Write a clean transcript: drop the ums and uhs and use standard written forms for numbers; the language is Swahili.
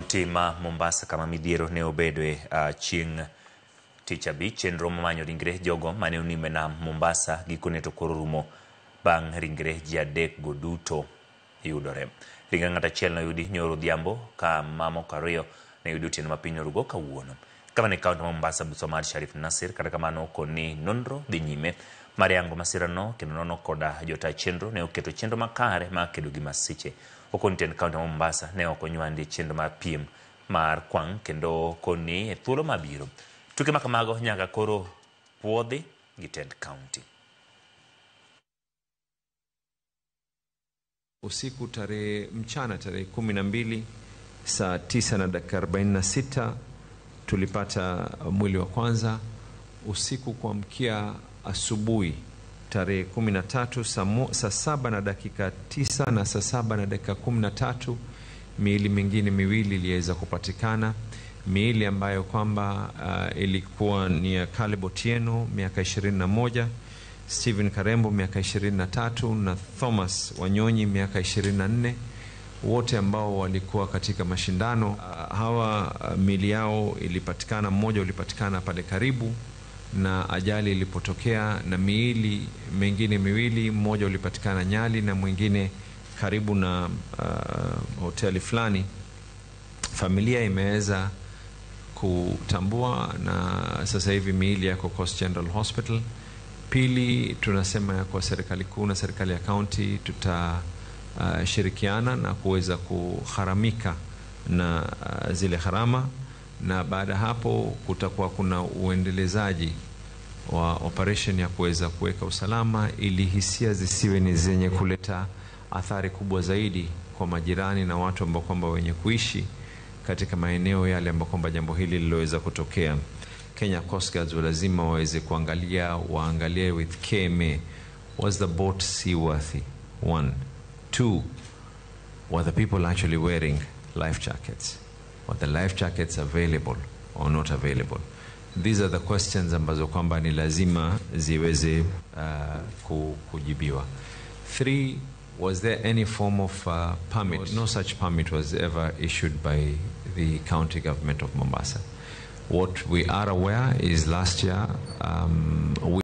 kaunti ma Mombasa kama midhiero ne obedwe chieng' tich abich chenro manyo ringre jogo mane onime nam Mombasa gikone to koro rumo bang' ringre ji adek go duto yudore. Ringre ng'at achiel noyudi nyoro odhiambo ka mamoko ariyo ne oyudi otieno ma piny orugo kawuono. Kama ne kaunti ma Mombasa Abdulswamad Sharif Nassir kata kamano okoni nonro dhi nyime mar yango masirano kendo nono koda jota chenro ne oketo chenro makare mar kedo gi masiche. Okoni tend kaunti ma Mombasa ne ok onywandi chenro mar piem mar kwang' kendo koni e thuolo mabiro tuke ma kamago nyaka koro puodhi gi tend kaunti. Usiku mchana tarehe 12 saa 9:46 tulipata mwili wa kwanza. Usiku kuamkia asubuhi tarehe 13 saa 7:09 na saa 7:13 miili mingine miwili iliweza kupatikana. Miili ambayo kwamba ilikuwa ni ya Caleb Otieno miaka 21, Stephen Karembo miaka 23 na Thomas Wanyonyi miaka 24, wote ambao walikuwa katika mashindano. Hawa miili yao ilipatikana, mmoja ulipatikana pale karibu na ajali ilipotokea, na miili mingine miwili, mmoja ulipatikana Nyali na mwingine karibu na hoteli fulani. Familia imeweza kutambua na sasa hivi miili yako Coast General Hospital. Pili, tunasema ya kwa serikali kuu na serikali ya county tutashirikiana na kuweza kuharamika na zile gharama, na baada hapo kutakuwa kuna uendelezaji wa operation ya kuweza kuweka usalama ili hisia zisiwe ni zenye kuleta athari kubwa zaidi kwa majirani na watu ambao kwamba wenye kuishi katika maeneo yale ambao kwamba jambo hili liloweza kutokea. Kenya Coast Guards lazima waweze waangalie with KMA, was the boat seaworthy? 1. 2, were the people actually wearing life jackets? Were the life jackets available or not available? These are the questions ambazo kwamba ni lazima ziweze kujibiwa. 3, was there any form of permit? No such permit was ever issued by the county government of Mombasa. What we are aware is last year